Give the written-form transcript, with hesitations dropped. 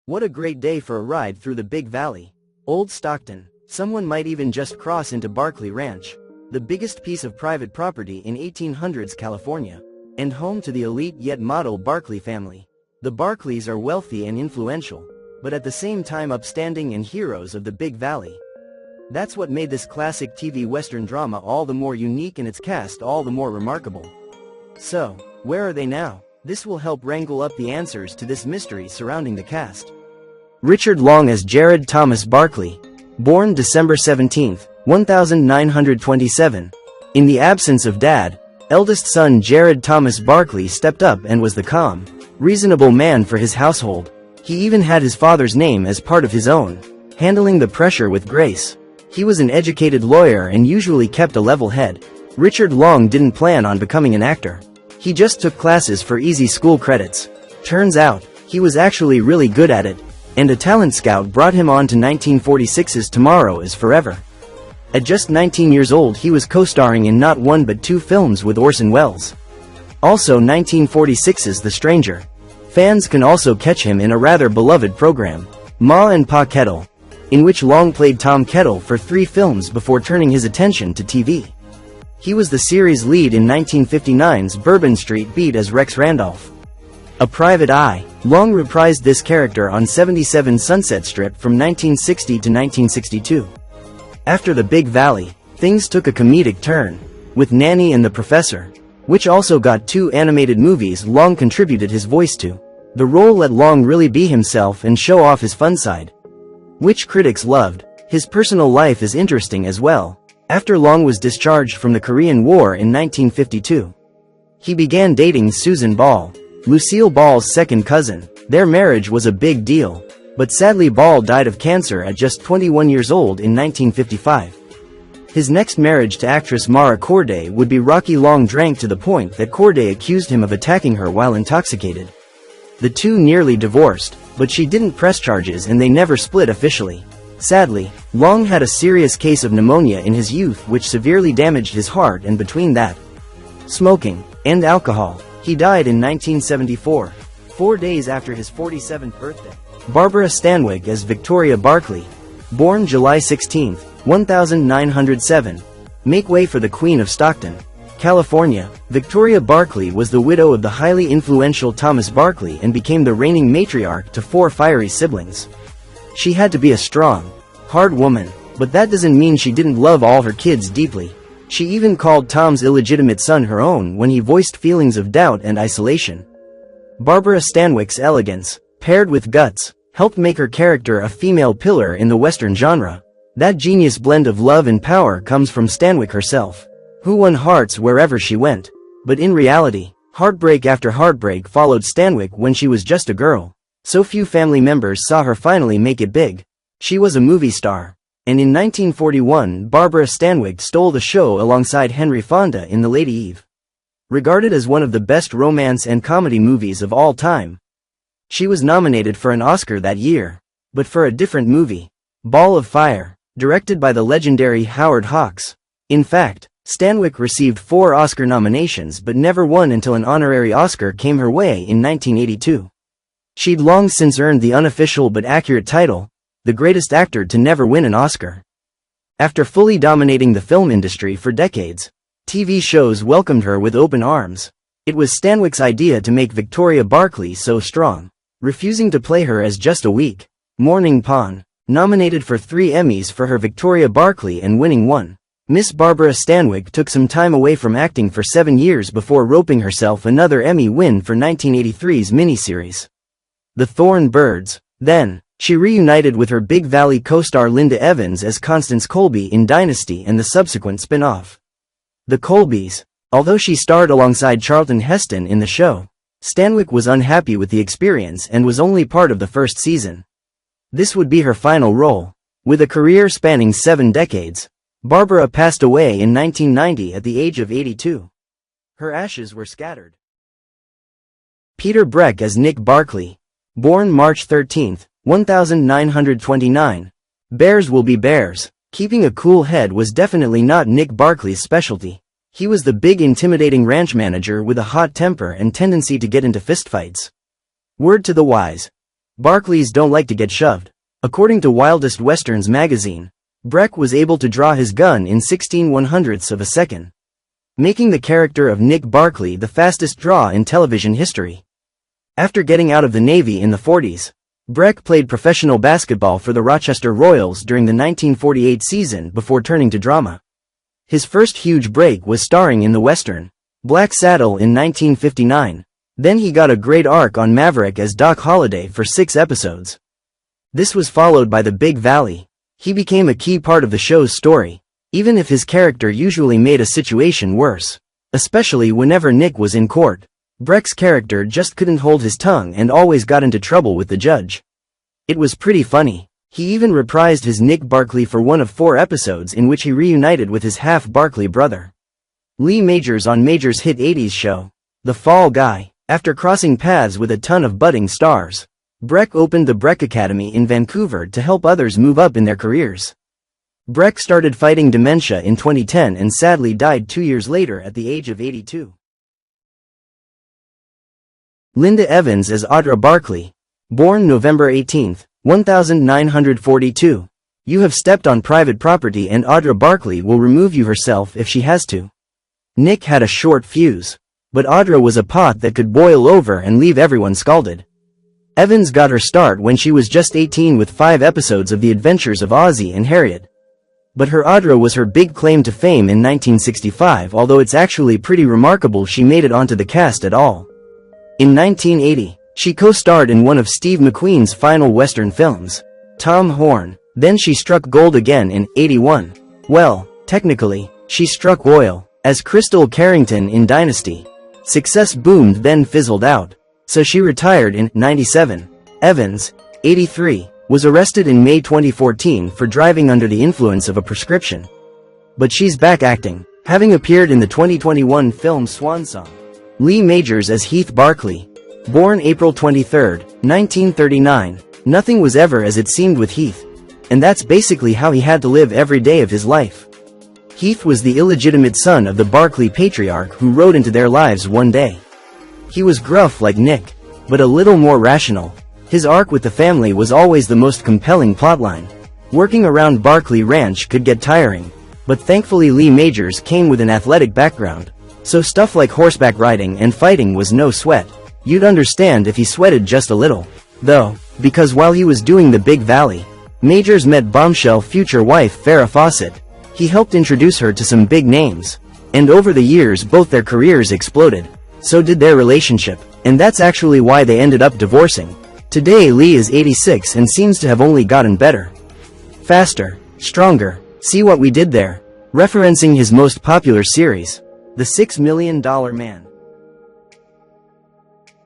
What a great day for a ride through the Big Valley. Old Stockton. Someone might even just cross into Barkley Ranch, the biggest piece of private property in 1800s California, and home to the elite yet model Barkley family. The Barkleys are wealthy and influential, but at the same time upstanding and heroes of the Big Valley. That's what made this classic TV Western drama all the more unique and its cast all the more remarkable. So, where are they now? This will help wrangle up the answers to this mystery surrounding the cast. Richard Long as Jared Thomas Barkley. Born December 17, 1927. In the absence of dad, eldest son Jared Thomas Barkley stepped up and was the calm, reasonable man for his household. He even had his father's name as part of his own, handling the pressure with grace. He was an educated lawyer and usually kept a level head. Richard Long didn't plan on becoming an actor. He just took classes for easy school credits. Turns out, he was actually really good at it, and a talent scout brought him on to 1946's Tomorrow is Forever. At just 19 years old he was co-starring in not one but two films with Orson Welles. Also 1946's The Stranger. Fans can also catch him in a rather beloved program, Ma and Pa Kettle, in which Long played Tom Kettle for 3 films before turning his attention to TV. He was the series lead in 1959's Bourbon Street Beat as Rex Randolph. A Private Eye. Long reprised this character on 77 Sunset Strip from 1960 to 1962. After The Big Valley, things took a comedic turn, with Nanny and the Professor, which also got 2 animated movies Long contributed his voice to. The role let Long really be himself and show off his fun side, which critics loved. His personal life is interesting as well. After Long was discharged from the Korean War in 1952, he began dating Susan Ball, Lucille Ball's second cousin. Their marriage was a big deal, but sadly Ball died of cancer at just 21 years old in 1955. His next marriage to actress Mara Corday would be rocky. Long drank to the point that Corday accused him of attacking her while intoxicated. The two nearly divorced, but she didn't press charges and they never split officially. Sadly, Long had a serious case of pneumonia in his youth which severely damaged his heart, and between that, smoking, and alcohol, he died in 1974, 4 days after his 47th birthday. Barbara Stanwyck as Victoria Barkley. Born July 16, 1907. Make way for the Queen of Stockton, California. Victoria Barkley was the widow of the highly influential Thomas Barkley and became the reigning matriarch to 4 fiery siblings. She had to be a strong, hard woman, but that doesn't mean she didn't love all her kids deeply. She even called Tom's illegitimate son her own when he voiced feelings of doubt and isolation. Barbara Stanwyck's elegance, paired with guts, helped make her character a female pillar in the Western genre. That genius blend of love and power comes from Stanwyck herself, who won hearts wherever she went. But in reality, heartbreak after heartbreak followed Stanwyck when she was just a girl. So few family members saw her finally make it big. She was a movie star, and in 1941 Barbara Stanwyck stole the show alongside Henry Fonda in The Lady Eve, regarded as one of the best romance and comedy movies of all time. She was nominated for an Oscar that year, but for a different movie, Ball of Fire, directed by the legendary Howard Hawks. In fact, Stanwyck received 4 Oscar nominations but never won until an honorary Oscar came her way in 1982. She'd long since earned the unofficial but accurate title, the greatest actor to never win an Oscar. After fully dominating the film industry for decades, TV shows welcomed her with open arms. It was Stanwyck's idea to make Victoria Barkley so strong, refusing to play her as just a weak, morning pawn. Nominated for 3 Emmys for her Victoria Barkley and winning 1. Miss Barbara Stanwyck took some time away from acting for 7 years before roping herself another Emmy win for 1983's miniseries, The Thorn Birds. Then, she reunited with her Big Valley co-star Linda Evans as Constance Colby in Dynasty and the subsequent spin-off, The Colbys. Although she starred alongside Charlton Heston in the show, Stanwyck was unhappy with the experience and was only part of the first season. This would be her final role. With a career spanning 7 decades, Barbara passed away in 1990 at the age of 82. Her ashes were scattered. Peter Breck as Nick Barkley. Born March 13, 1929. Bears will be bears. Keeping a cool head was definitely not Nick Barkley's specialty. He was the big intimidating ranch manager with a hot temper and tendency to get into fistfights. Word to the wise. Barkleys don't like to get shoved. According to Wildest Westerns magazine, Breck was able to draw his gun in 16/100ths of a second, making the character of Nick Barkley the fastest draw in television history. After getting out of the Navy in the 40s, Breck played professional basketball for the Rochester Royals during the 1948 season before turning to drama. His first huge break was starring in the western Black Saddle in 1959. Then he got a great arc on Maverick as Doc Holliday for 6 episodes. This was followed by The Big Valley. He became a key part of the show's story, even if his character usually made a situation worse. Especially whenever Nick was in court. Breck's character just couldn't hold his tongue and always got into trouble with the judge. It was pretty funny. He even reprised his Nick Barkley for one of 4 episodes in which he reunited with his half-Barkley brother, Lee Majors, on Majors' hit 80s show, The Fall Guy. After crossing paths with a ton of budding stars, Breck opened the Breck Academy in Vancouver to help others move up in their careers. Breck started fighting dementia in 2010 and sadly died 2 years later at the age of 82. Linda Evans as Audra Barkley. Born November 18, 1942. You have stepped on private property and Audra Barkley will remove you herself if she has to. Nick had a short fuse, but Audra was a pot that could boil over and leave everyone scalded. Evans got her start when she was just 18 with 5 episodes of The Adventures of Ozzie and Harriet. But her Audra was her big claim to fame in 1965, although it's actually pretty remarkable she made it onto the cast at all. In 1980, she co-starred in one of Steve McQueen's final Western films, Tom Horn. Then she struck gold again in 81. Well, technically, she struck oil, as Crystal Carrington in Dynasty. Success boomed then fizzled out, so she retired in 97. Evans, 83, was arrested in May 2014 for driving under the influence of a prescription. But she's back acting, having appeared in the 2021 film Swan Song. Lee Majors as Heath Barkley. Born April 23, 1939, nothing was ever as it seemed with Heath. And that's basically how he had to live every day of his life. Heath was the illegitimate son of the Barkley patriarch who rode into their lives one day. He was gruff like Nick, but a little more rational. His arc with the family was always the most compelling plotline. Working around Barkley Ranch could get tiring, but thankfully Lee Majors came with an athletic background, so stuff like horseback riding and fighting was no sweat. You'd understand if he sweated just a little, though, because while he was doing The Big Valley, Majors met bombshell future wife Farrah Fawcett. He helped introduce her to some big names, and over the years both their careers exploded. So did their relationship, and that's actually why they ended up divorcing. Today Lee is 86 and seems to have only gotten better. Faster, stronger, see what we did there? Referencing his most popular series, The $6 Million Man.